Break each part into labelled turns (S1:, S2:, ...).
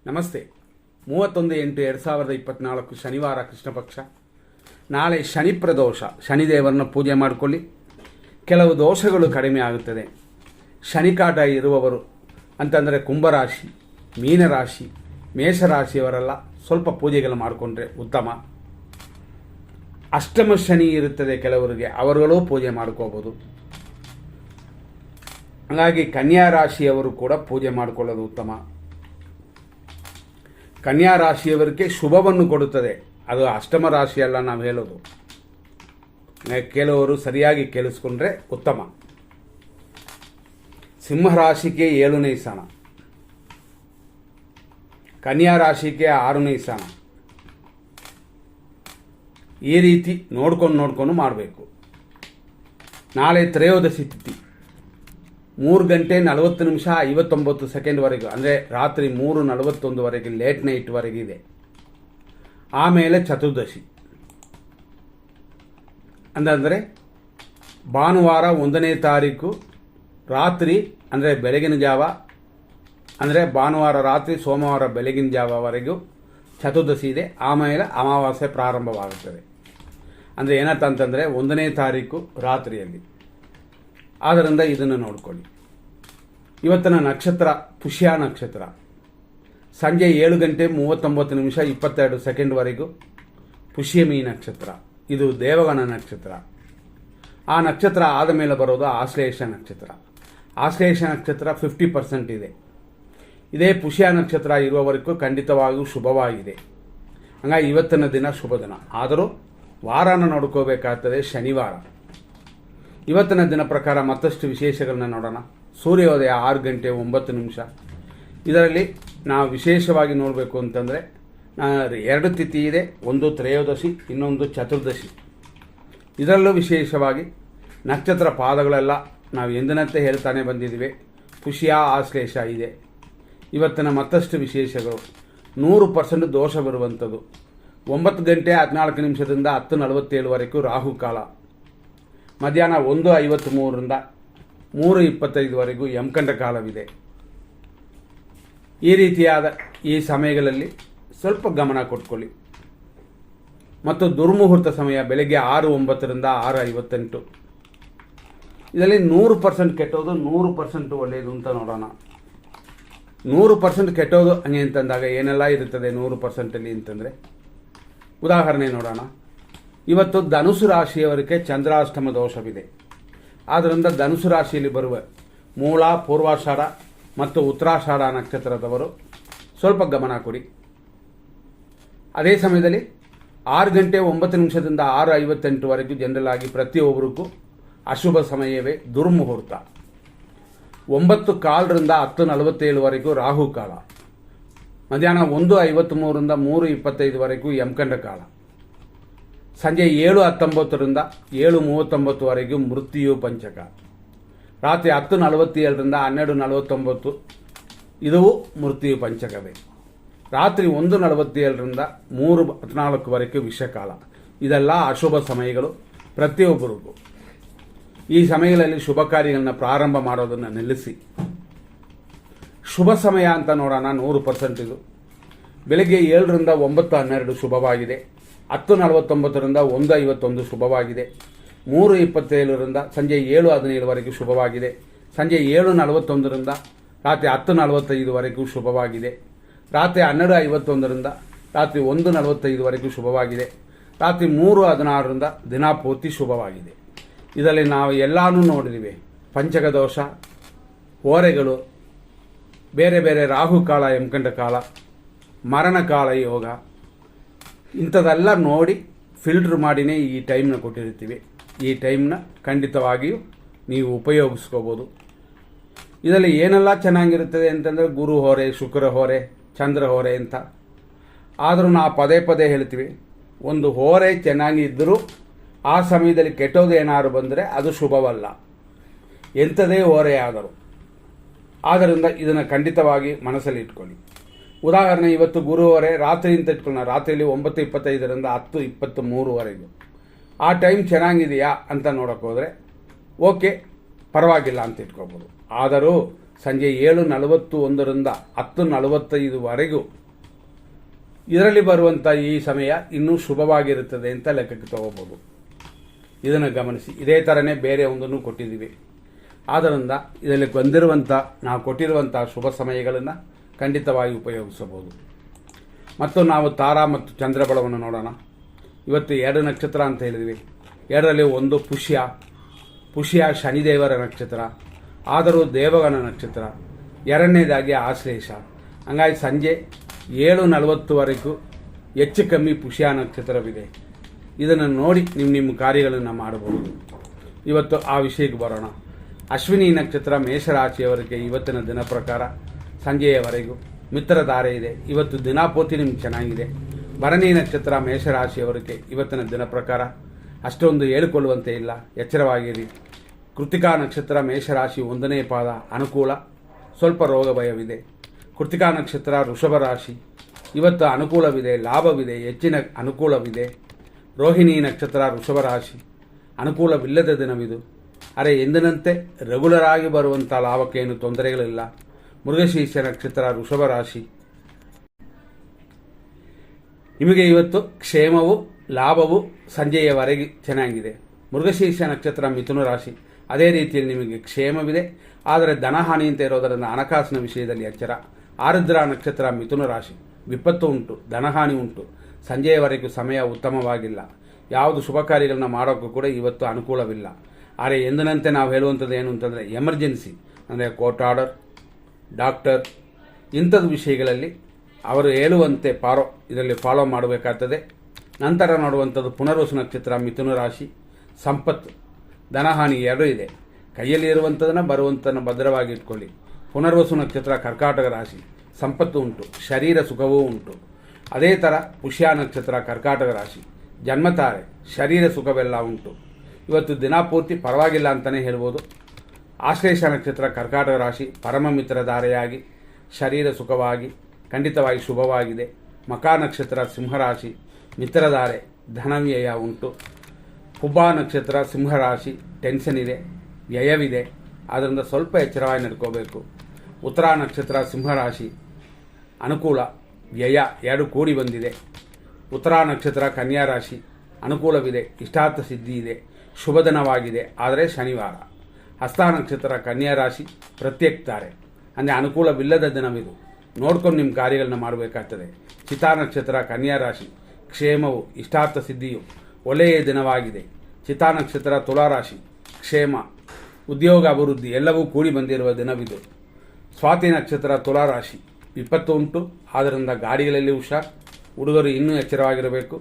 S1: ನಮಸ್ತೆ. 31/8/2024 ಶನಿವಾರ ಕೃಷ್ಣ ಪಕ್ಷ. ನಾಳೆ ಶನಿ ಪ್ರದೋಷ. ಶನಿದೇವರನ್ನ ಪೂಜೆ ಮಾಡಿಕೊಳ್ಳಿ, ಕೆಲವು ದೋಷಗಳು ಕಡಿಮೆ ಆಗುತ್ತದೆ. ಶನಿಕಾಟ ಇರುವವರು ಅಂತಂದರೆ ಕುಂಭರಾಶಿ, ಮೀನರಾಶಿ, ಮೇಷರಾಶಿಯವರೆಲ್ಲ ಸ್ವಲ್ಪ ಪೂಜೆಗಳು ಮಾಡಿಕೊಂಡ್ರೆ ಉತ್ತಮ. ಅಷ್ಟಮ ಶನಿ ಇರುತ್ತದೆ ಕೆಲವರಿಗೆ, ಅವರುಗಳು ಪೂಜೆ ಮಾಡ್ಕೋಬೋದು. ಹಾಗಾಗಿ ಕನ್ಯಾ ರಾಶಿಯವರು ಕೂಡ ಪೂಜೆ ಮಾಡಿಕೊಳ್ಳೋದು ಉತ್ತಮ. ಕನ್ಯಾ ರಾಶಿಯವರಿಗೆ ಶುಭವನ್ನು ಕೊಡುತ್ತದೆ. ಅದು ಅಷ್ಟಮ ರಾಶಿಯಲ್ಲ ನಾವು ಹೇಳೋದು. ಕೆಲವರು ಸರಿಯಾಗಿ ಕೇಳಿಸ್ಕೊಂಡ್ರೆ ಉತ್ತಮ. ಸಿಂಹರಾಶಿಗೆ 7ನೇ ಸ್ಥಾನ, ಕನ್ಯಾ ರಾಶಿಗೆ 6ನೇ ಸ್ಥಾನ. ಈ ರೀತಿ ನೋಡ್ಕೊಂಡು ಮಾಡಬೇಕು. ನಾಳೆ ತ್ರಯೋದಶಿ ತಿಥಿ 3:40:59 ಅಂದರೆ ರಾತ್ರಿ 3:41 ಲೇಟ್ ನೈಟ್ವರೆಗೆ ಇದೆ. ಆಮೇಲೆ ಚತುರ್ದಶಿ ಅಂದರೆ ಭಾನುವಾರ 1ನೇ ತಾರೀಕು ರಾತ್ರಿ, ಅಂದರೆ ಬೆಳಗಿನ ಜಾವ, ಅಂದರೆ ಭಾನುವಾರ ರಾತ್ರಿ ಸೋಮವಾರ ಬೆಳಗಿನ ಜಾವವರೆಗೂ ಚತುರ್ದಶಿ ಇದೆ. ಆಮೇಲೆ ಅಮಾವಾಸ್ಯೆ ಪ್ರಾರಂಭವಾಗುತ್ತದೆ. ಅಂದರೆ ಏನಂತಂದರೆ 1ನೇ ತಾರೀಕು ರಾತ್ರಿಯಲ್ಲಿ. ಆದ್ದರಿಂದ ಇದನ್ನು ನೋಡಿಕೊಳ್ಳಿ. ಇವತ್ತಿನ ನಕ್ಷತ್ರ ಪುಷ್ಯ ನಕ್ಷತ್ರ. ಸಂಜೆ 7:39:22 ಪುಷ್ಯಮಿ ನಕ್ಷತ್ರ. ಇದು ದೇವಗಣ ನಕ್ಷತ್ರ. ಆ ನಕ್ಷತ್ರ ಆದ ಮೇಲೆ ಬರೋದು ಆಶ್ಲೇಷ ನಕ್ಷತ್ರ. ಆಶ್ಲೇಷ ನಕ್ಷತ್ರ 50% ಇದೆ. ಇದೇ ಪುಷ್ಯ ನಕ್ಷತ್ರ ಇರುವವರೆಗೂ ಖಂಡಿತವಾಗಿಯೂ ಶುಭವಾಗಿದೆ. ಹಾಗಾಗಿ ಇವತ್ತಿನ ದಿನ ಶುಭ ದಿನ. ಆದರೂ ವಾರನ ನೋಡ್ಕೋಬೇಕಾಗ್ತದೆ, ಶನಿವಾರ. ಇವತ್ತಿನ ದಿನ ಪ್ರಕಾರ ಮತ್ತಷ್ಟು ವಿಶೇಷಗಳನ್ನ ನೋಡೋಣ. ಸೂರ್ಯೋದಯ 6:09. ಇದರಲ್ಲಿ ನಾವು ವಿಶೇಷವಾಗಿ ನೋಡಬೇಕು ಅಂತಂದರೆ 2 ತಿಥಿ ಇದೆ. ಒಂದು ತ್ರಯೋದಶಿ, ಇನ್ನೊಂದು ಚತುರ್ದಶಿ. ಇದರಲ್ಲೂ ವಿಶೇಷವಾಗಿ ನಕ್ಷತ್ರ ಪಾದಗಳೆಲ್ಲ ನಾವು ಎಂದಿನಂತೆ ಹೇಳ್ತಾನೆ ಬಂದಿದ್ದೀವಿ. ಪುಷ್ಯ ಆಶ್ಲೇಷ ಇದೆ. ಇವತ್ತಿನ ಮತ್ತಷ್ಟು ವಿಶೇಷಗಳು. 100% ದೋಷ ಬರುವಂಥದ್ದು. 9:14 10:47 ರಾಹುಕಾಲ. ಮಧ್ಯಾಹ್ನ 1:53 3:25 ಯಮಕಂಡ ಕಾಲವಿದೆ. ಈ ರೀತಿಯಾದ ಈ ಸಮಯಗಳಲ್ಲಿ ಸ್ವಲ್ಪ ಗಮನ ಕೊಟ್ಕೊಳ್ಳಿ. ಮತ್ತು ದುರ್ಮುಹೂರ್ತ ಸಮಯ ಬೆಳಗ್ಗೆ 6:09 6:58. ಇದರಲ್ಲಿ 100% ಕೆಟ್ಟೋದು, 100% ಒಳ್ಳೆಯದು ಅಂತ ನೋಡೋಣ. 100% ಕೆಟ್ಟೋದು ಹಂಗೆ ಅಂತಂದಾಗ ಏನೆಲ್ಲ ಇರುತ್ತದೆ 100%ಅಲ್ಲಿ ಅಂತಂದರೆ, ಉದಾಹರಣೆ ನೋಡೋಣ. ಇವತ್ತು ಧನುಸು ರಾಶಿಯವರಿಗೆ ಚಂದ್ರಾಷ್ಟಮ ದೋಷವಿದೆ. ಆದ್ದರಿಂದ ಧನುಸು ರಾಶಿಯಲ್ಲಿ ಬರುವ ಮೂಲ, ಪೂರ್ವಾಷಾಢ ಮತ್ತು ಉತ್ತರಾಷಾಢ ನಕ್ಷತ್ರದವರು ಸ್ವಲ್ಪ ಗಮನ ಕೊಡಿ. ಅದೇ ಸಮಯದಲ್ಲಿ 6:09 6:58 ಜನರಲ್ ಆಗಿ ಪ್ರತಿಯೊಬ್ಬರಿಗೂ ಅಶುಭ ಸಮಯವೇ, ದುರ್ಮುಹೂರ್ತ. 9:15 10:47 ರಾಹುಕಾಲ. ಮಧ್ಯಾಹ್ನ 1:53 3:25 ಯಮಕಂಡ ಕಾಲ. ಸಂಜೆ 7:19 7:39 ಮೃತ್ಯು ಪಂಚಕ. ರಾತ್ರಿ 10:47 12:49 ಇದು ಮೃತ್ಯು ಪಂಚಕವೇ. ರಾತ್ರಿ 1:47 3:14 ವಿಷಕಾಲ. ಇದೆಲ್ಲ ಅಶುಭ ಸಮಯಗಳು ಪ್ರತಿಯೊಬ್ಬರಿಗೂ. ಈ ಸಮಯಗಳಲ್ಲಿ ಶುಭ ಕಾರ್ಯಗಳನ್ನ ಪ್ರಾರಂಭ ಮಾಡೋದನ್ನು ನಿಲ್ಲಿಸಿ. ಶುಭ ಸಮಯ ಅಂತ ನೋಡೋಣ. 100% ಇದು ಬೆಳಗ್ಗೆ 7 9:12 ಶುಭವಾಗಿದೆ. 10:49 1:51 ಶುಭವಾಗಿದೆ. 3:27 ಸಂಜೆ 7:17 ಶುಭವಾಗಿದೆ. ಸಂಜೆ 7:41 ರಾತ್ರಿ 10:45 ಶುಭವಾಗಿದೆ. ರಾತ್ರಿ 12:51 ರಾತ್ರಿ 1:45 ಶುಭವಾಗಿದೆ. ರಾತ್ರಿ 3:16 ದಿನಾಪೂರ್ತಿ ಶುಭವಾಗಿದೆ. ಇದರಲ್ಲಿ ನಾವು ಎಲ್ಲಾನು ನೋಡಿದ್ದೀವಿ. ಪಂಚಕ ದೋಷ, ಹೋರೆಗಳು, ಬೇರೆ ಬೇರೆ ರಾಹುಕಾಲ, ಯಮಕಂಡ ಕಾಲ, ಮರಣಕಾಲ ಯೋಗ, ಇಂಥದ್ದೆಲ್ಲ ನೋಡಿ ಫಿಲ್ಟ್ರ್ ಮಾಡಿನೇ ಈ ಟೈಮ್ನ ಕೊಟ್ಟಿರ್ತೀವಿ. ಈ ಟೈಮ್ನ ಖಂಡಿತವಾಗಿಯೂ ನೀವು ಉಪಯೋಗಿಸ್ಕೋಬೋದು. ಇದರಲ್ಲಿ ಏನೆಲ್ಲ ಚೆನ್ನಾಗಿರುತ್ತದೆ ಅಂತಂದರೆ ಗುರು ಹೊರೆ, ಶುಕ್ರ ಹೊರೆ, ಚಂದ್ರ ಹೊರೆ ಅಂತ. ಆದರೂ ನಾವು ಪದೇ ಪದೇ ಹೇಳ್ತೀವಿ, ಒಂದು ಹೊರೆ ಚೆನ್ನಾಗಿದ್ದರೂ ಆ ಸಮಯದಲ್ಲಿ ಕೆಟ್ಟೋದು ಏನಾದ್ರು ಬಂದರೆ ಅದು ಶುಭವಲ್ಲ, ಎಂಥದೇ ಹೊರೆ ಆದರೂ. ಆದ್ದರಿಂದ ಇದನ್ನು ಖಂಡಿತವಾಗಿ ಮನಸ್ಸಲ್ಲಿ ಇಟ್ಕೊಳ್ಳಿ. ಉದಾಹರಣೆ, ಇವತ್ತು ಗುರುವರೆ ರಾತ್ರಿ ಅಂತ ಇಟ್ಕೊಳ್ಳೋಣ. ರಾತ್ರಿಯಲ್ಲಿ 9:25 10:23 ಆ ಟೈಮ್ ಚೆನ್ನಾಗಿದೆಯಾ ಅಂತ ನೋಡೋಕೆ ಹೋದರೆ ಓಕೆ, ಪರವಾಗಿಲ್ಲ ಅಂತ ಇಟ್ಕೋಬೋದು. ಆದರೂ ಸಂಜೆ 7:41ರಿಂದ 10:45ವರೆಗೂ ಇದರಲ್ಲಿ ಬರುವಂಥ ಈ ಸಮಯ ಇನ್ನೂ ಶುಭವಾಗಿರುತ್ತದೆ ಅಂತ ಲೆಕ್ಕಕ್ಕೆ ತಗೋಬೋದು. ಇದನ್ನು ಗಮನಿಸಿ. ಇದೇ ಥರನೇ ಬೇರೆ ಒಂದನ್ನು ಕೊಟ್ಟಿದ್ದೀವಿ. ಆದ್ದರಿಂದ ಇದರಲ್ಲಿ ಬಂದಿರುವಂಥ ನಾವು ಕೊಟ್ಟಿರುವಂಥ ಶುಭ ಸಮಯಗಳನ್ನು ಖಂಡಿತವಾಗಿ ಉಪಯೋಗಿಸಬಹುದು. ಮತ್ತು ನಾವು ತಾರಾ ಮತ್ತು ಚಂದ್ರಬಲವನ್ನು ನೋಡೋಣ. ಇವತ್ತು 2 ನಕ್ಷತ್ರ ಅಂತ ಹೇಳಿದ್ವಿ. 2ರಲ್ಲಿ ಒಂದು ಪುಷ್ಯ ಶನಿದೇವರ ನಕ್ಷತ್ರ, ಆದರೂ ದೇವಗಣ ನಕ್ಷತ್ರ. 2ನೇದಾಗಿ ಆಶ್ಲೇಷ. ಹಂಗಾಗಿ ಸಂಜೆ 7:40ವರೆಗೂ ಹೆಚ್ಚು ಕಮ್ಮಿ ಪುಷ್ಯ ನಕ್ಷತ್ರವಿದೆ. ಇದನ್ನು ನೋಡಿ ನಿಮ್ಮ ಕಾರ್ಯಗಳನ್ನು ಮಾಡಬಹುದು. ಇವತ್ತು ಆ ವಿಷಯಕ್ಕೆ ಬರೋಣ. ಅಶ್ವಿನಿ ನಕ್ಷತ್ರ ಮೇಷರಾಶಿಯವರಿಗೆ ಇವತ್ತಿನ ದಿನ ಪ್ರಕಾರ ಸಂಜೆಯವರೆಗೂ ಮಿತ್ರಧಾರೆ ಇದೆ. ಇವತ್ತು ದಿನಾಪೂರ್ತಿ ನಿಮ್ಗೆ ಚೆನ್ನಾಗಿದೆ. ಭರಣಿ ನಕ್ಷತ್ರ ಮೇಷರಾಶಿಯವರಿಗೆ ಇವತ್ತಿನ ದಿನ ಪ್ರಕಾರ ಅಷ್ಟೊಂದು ಹೇಳಿಕೊಳ್ಳುವಂತೆ ಇಲ್ಲ, ಎಚ್ಚರವಾಗಿರಿ. ಕೃತಿಕಾ ನಕ್ಷತ್ರ ಮೇಷರಾಶಿ 1ನೇ ಪಾದ ಅನುಕೂಲ, ಸ್ವಲ್ಪ ರೋಗ ಭಯವಿದೆ. ಕೃತಿಕಾ ನಕ್ಷತ್ರ ವೃಷಭ ರಾಶಿ ಇವತ್ತು ಅನುಕೂಲವಿದೆ, ಲಾಭವಿದೆ, ಹೆಚ್ಚಿನ ಅನುಕೂಲವಿದೆ. ರೋಹಿಣಿ ನಕ್ಷತ್ರ ವೃಷಭ ರಾಶಿ ಅನುಕೂಲವಿಲ್ಲದ ದಿನವಿದು. ಅರೆ ಎಂದಿನಂತೆ ರೆಗ್ಯುಲರ್ ಆಗಿ ಬರುವಂಥ ಲಾಭಕ್ಕೇನು ತೊಂದರೆಗಳಿಲ್ಲ. ಮೃಗಶೀರ್ಷ ನಕ್ಷತ್ರ ವೃಷಭ ರಾಶಿ ನಿಮಗೆ ಇವತ್ತು ಕ್ಷೇಮವು ಲಾಭವು ಸಂಜೆಯವರೆಗೆ ಚೆನ್ನಾಗಿದೆ. ಮೃಗಶೀರ್ಷ ನಕ್ಷತ್ರ ಮಿಥುನ ರಾಶಿ ಅದೇ ರೀತಿಯಲ್ಲಿ ನಿಮಗೆ ಕ್ಷೇಮವಿದೆ, ಆದರೆ ಧನಹಾನಿ ಅಂತ ಇರೋದರಿಂದ ಹಣಕಾಸಿನ ವಿಷಯದಲ್ಲಿ ಎಚ್ಚರ. ಆರುದ್ರ ನಕ್ಷತ್ರ ಮಿಥುನ ರಾಶಿ ವಿಪತ್ತು ಉಂಟು, ಧನಹಾನಿ ಉಂಟು. ಸಂಜೆಯವರೆಗೂ ಸಮಯ ಉತ್ತಮವಾಗಿಲ್ಲ. ಯಾವುದು ಶುಭ ಕಾರ್ಯಗಳನ್ನ ಮಾಡೋಕ್ಕೂ ಕೂಡ ಇವತ್ತು ಅನುಕೂಲವಿಲ್ಲ. ಆದರೆ ಎಂದಿನಂತೆ ನಾವು ಹೇಳುವಂಥದ್ದು ಏನು ಅಂತಂದರೆ ಎಮರ್ಜೆನ್ಸಿ ಅಂದರೆ ಕೋರ್ಟ್ ಆರ್ಡರ್, ಡಾಕ್ಟರ್ ಇಂಥದ್ದು ವಿಷಯಗಳಲ್ಲಿ ಅವರು ಹೇಳುವಂತೆ ಇದರಲ್ಲಿ ಫಾಲೋ ಮಾಡಬೇಕಾಗ್ತದೆ. ನಂತರ ನೋಡುವಂಥದ್ದು ಪುನರ್ವಸು ನಕ್ಷತ್ರ ಮಿಥುನ ರಾಶಿ ಸಂಪತ್ತು, ಧನಹಾನಿ ಎರಡೂ ಇದೆ. ಕೈಯಲ್ಲಿ ಇರುವಂಥದ್ದನ್ನು ಬರುವಂಥನ್ನು ಭದ್ರವಾಗಿ ಇಟ್ಕೊಳ್ಳಿ. ಪುನರ್ವಸು ನಕ್ಷತ್ರ ಕರ್ಕಾಟಕ ರಾಶಿ ಸಂಪತ್ತು ಉಂಟು, ಶರೀರ ಸುಖವೂ ಉಂಟು. ಅದೇ ಥರ ಪುಷ್ಯ ನಕ್ಷತ್ರ ಕರ್ಕಾಟಕ ರಾಶಿ ಜನ್ಮತಾರೆ, ಶರೀರ ಸುಖವೆಲ್ಲ ಉಂಟು. ಇವತ್ತು ದಿನಪೂರ್ತಿ ಪರವಾಗಿಲ್ಲ ಅಂತಲೇ ಹೇಳ್ಬೋದು. ಆಶ್ಲೇಷ ನಕ್ಷತ್ರ ಕರ್ಕಾಟಕ ರಾಶಿ ಪರಮ ಮಿತ್ರಧಾರೆಯಾಗಿ ಶರೀರ ಸುಖವಾಗಿ ಖಂಡಿತವಾಗಿ ಶುಭವಾಗಿದೆ. ಮಕಾ ನಕ್ಷತ್ರ ಸಿಂಹರಾಶಿ ಮಿತ್ರಧಾರೆ, ಧನವ್ಯಯ ಉಂಟು. ಪುಬ್ಬ ನಕ್ಷತ್ರ ಸಿಂಹರಾಶಿ ಟೆನ್ಷನ್ ಇದೆ, ವ್ಯಯವಿದೆ. ಆದ್ದರಿಂದ ಸ್ವಲ್ಪ ಎಚ್ಚರವಾಗಿ ನಡ್ಕೋಬೇಕು. ಉತ್ತರ ನಕ್ಷತ್ರ ಸಿಂಹರಾಶಿ ಅನುಕೂಲ, ವ್ಯಯ ಎರಡು ಕೂಡಿ ಬಂದಿದೆ. ಉತ್ತರ ನಕ್ಷತ್ರ ಕನ್ಯಾ ರಾಶಿ ಅನುಕೂಲವಿದೆ, ಇಷ್ಟಾರ್ಥ ಸಿದ್ಧಿ ಇದೆ, ಶುಭದಿನವಾಗಿದೆ. ಆದರೆ ಶನಿವಾರ. ಹಸ್ತ ನಕ್ಷತ್ರ ಕನ್ಯಾ ರಾಶಿ ಪ್ರತ್ಯೇಕ್ತಾರೆ, ಅಂದರೆ ಅನುಕೂಲವಿಲ್ಲದ ದಿನವಿದು. ನೋಡ್ಕೊಂಡು ನಿಮ್ಮ ಕಾರ್ಯಗಳನ್ನ ಮಾಡಬೇಕಾಗ್ತದೆ. ಚಿತಾ ನಕ್ಷತ್ರ ಕನ್ಯಾ ರಾಶಿ ಕ್ಷೇಮವು, ಇಷ್ಟಾರ್ಥ ಸಿದ್ಧಿಯು, ಒಳ್ಳೆಯ ದಿನವಾಗಿದೆ. ಚಿತಾ ನಕ್ಷತ್ರ ತುಲಾರಾಶಿ ಕ್ಷೇಮ, ಉದ್ಯೋಗ ಅಭಿವೃದ್ಧಿ ಎಲ್ಲವೂ ಕೂಡಿ ಬಂದಿರುವ ದಿನವಿದು. ಸ್ವಾತಿ ನಕ್ಷತ್ರ ತುಲಾರಾಶಿ ವಿಪತ್ತು ಉಂಟು, ಆದ್ದರಿಂದ ಗಾಡಿಗಳಲ್ಲಿ ಹುಷಾರ್, ಹುಡುಗರು ಇನ್ನೂ ಎಚ್ಚರವಾಗಿರಬೇಕು.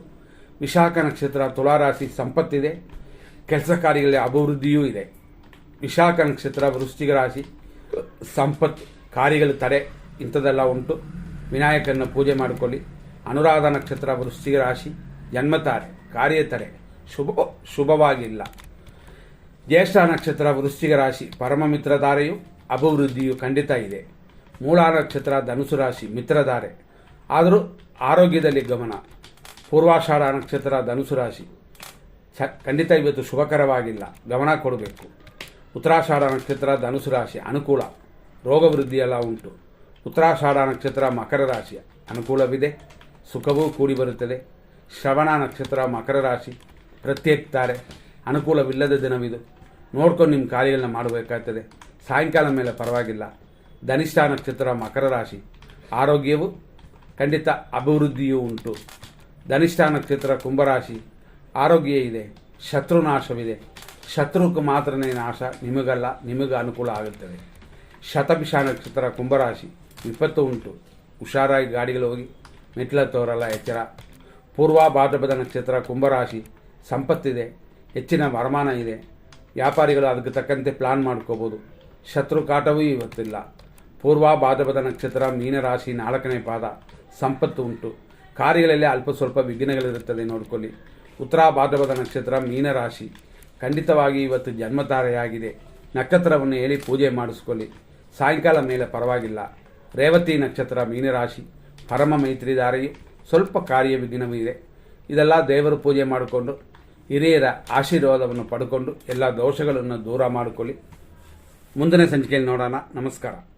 S1: ವಿಶಾಖ ನಕ್ಷತ್ರ ತುಲಾರಾಶಿ ಸಂಪತ್ತಿದೆ, ಕೆಲಸ ಕಾರ್ಯಗಳಲ್ಲಿ ಅಭಿವೃದ್ಧಿಯೂ ಇದೆ. ವಿಶಾಖ ನಕ್ಷತ್ರ ವೃಶ್ಚಿಕ ರಾಶಿ ಸಂಪತ್ತು, ಕಾರ್ಯಗಳ ತಡೆ ಇಂಥದ್ದೆಲ್ಲ ಉಂಟು. ವಿನಾಯಕನ ಪೂಜೆ ಮಾಡಿಕೊಳ್ಳಿ. ಅನುರಾಧ ನಕ್ಷತ್ರ ವೃಶ್ಚಿಕ ರಾಶಿ ಜನ್ಮತಾರೆ, ಕಾರ್ಯ ತಡೆ, ಶುಭವಾಗಿಲ್ಲ. ಜ್ಯೇಷ್ಠ ನಕ್ಷತ್ರ ವೃಶ್ಚಿಕ ರಾಶಿ ಪರಮ ಮಿತ್ರಧಾರೆಯು, ಅಭಿವೃದ್ಧಿಯು ಖಂಡಿತ ಇದೆ. ಮೂಲ ನಕ್ಷತ್ರ ಧನುಸು ರಾಶಿ ಮಿತ್ರಧಾರೆ, ಆದರೂ ಆರೋಗ್ಯದಲ್ಲಿ ಗಮನ. ಪೂರ್ವಾಷಾಢ ನಕ್ಷತ್ರ ಧನುಸು ರಾಶಿ ಖಂಡಿತ ಇವತ್ತು ಶುಭಕರವಾಗಿಲ್ಲ, ಗಮನ ಕೊಡಬೇಕು. ಉತ್ತರಾಷಾಢ ನಕ್ಷತ್ರ ಧನುಸು ರಾಶಿ ಅನುಕೂಲ, ರೋಗ ವೃದ್ಧಿಯೆಲ್ಲ ಉಂಟು. ಉತ್ತರಾಷಾಢ ನಕ್ಷತ್ರ ಮಕರ ರಾಶಿ ಅನುಕೂಲವಿದೆ, ಸುಖವೂ ಕೂಡಿ ಬರುತ್ತದೆ. ಶ್ರವಣ ನಕ್ಷತ್ರ ಮಕರ ರಾಶಿ ಪ್ರತ್ಯೇಕ್ತಾರೆ, ಅನುಕೂಲವಿಲ್ಲದ ದಿನವಿದು. ನೋಡ್ಕೊಂಡು ನಿಮ್ಮ ಕಾರ್ಯಗಳನ್ನ ಮಾಡಬೇಕಾಗ್ತದೆ. ಸಾಯಂಕಾಲ ಮೇಲೆ ಪರವಾಗಿಲ್ಲ. ಧನಿಷ್ಠ ನಕ್ಷತ್ರ ಮಕರ ರಾಶಿ ಆರೋಗ್ಯವು ಖಂಡಿತ, ಅಭಿವೃದ್ಧಿಯೂ ಉಂಟು. ಧನಿಷ್ಠ ನಕ್ಷತ್ರ ಕುಂಭರಾಶಿ ಆರೋಗ್ಯ ಇದೆ, ಶತ್ರುನಾಶವಿದೆ. ಶತ್ರುಕ್ಕೆ ಮಾತ್ರನೇ ನಾಶ, ನಿಮಗಲ್ಲ, ನಿಮಗೆ ಅನುಕೂಲ ಆಗುತ್ತದೆ. ಶತಭಿಷ ನಕ್ಷತ್ರ ಕುಂಭರಾಶಿ ವಿಪತ್ತು ಉಂಟು, ಹುಷಾರಾಗಿ ಗಾಡಿಗಳು ಹೋಗಿ, ಮೆಟ್ಲ ತೋರಲ್ಲ, ಎಚ್ಚರ. ಪೂರ್ವ ಭಾದ್ರಪದ ನಕ್ಷತ್ರ ಕುಂಭರಾಶಿ ಸಂಪತ್ತಿದೆ, ಹೆಚ್ಚಿನ ವರಮಾನ ಇದೆ. ವ್ಯಾಪಾರಿಗಳು ಅದಕ್ಕೆ ತಕ್ಕಂತೆ ಪ್ಲಾನ್ ಮಾಡ್ಕೋಬೋದು. ಶತ್ರು ಕಾಟವೂ ಇವತ್ತಿಲ್ಲ. ಪೂರ್ವ ಭಾದ್ರಪದ ನಕ್ಷತ್ರ ಮೀನರಾಶಿ 4ನೇ ಪಾದ ಸಂಪತ್ತು ಉಂಟು, ಕಾರ್ಯಗಳಲ್ಲಿ ಅಲ್ಪ ಸ್ವಲ್ಪ ವಿಘ್ನಗಳಿರುತ್ತದೆ, ನೋಡ್ಕೊಳ್ಳಿ. ಉತ್ತರ ಭಾದ್ರಪದ ನಕ್ಷತ್ರ ಮೀನರಾಶಿ ಖಂಡಿತವಾಗಿ ಇವತ್ತು ಜನ್ಮತಾರೆಯಾಗಿದೆ. ನಕ್ಷತ್ರವನ್ನು ಹೇಳಿ ಪೂಜೆ ಮಾಡಿಸ್ಕೊಳ್ಳಿ. ಸಾಯಂಕಾಲ ಮೇಲೆ ಪರವಾಗಿಲ್ಲ. ರೇವತಿ ನಕ್ಷತ್ರ ಮೀನರಾಶಿ ಪರಮ ಮೈತ್ರಿಧಾರೆಯು, ಸ್ವಲ್ಪ ಕಾರ್ಯ ವಿಘ್ನವಿದೆ. ಇದೆಲ್ಲ ದೇವರ ಪೂಜೆ ಮಾಡಿಕೊಂಡು ಹಿರಿಯರ ಆಶೀರ್ವಾದವನ್ನು ಪಡ್ಕೊಂಡು ಎಲ್ಲ ದೋಷಗಳನ್ನು ದೂರ ಮಾಡಿಕೊಳ್ಳಿ. ಮುಂದಿನ ಸಂಚಿಕೆಯಲ್ಲಿ ನೋಡೋಣ. ನಮಸ್ಕಾರ.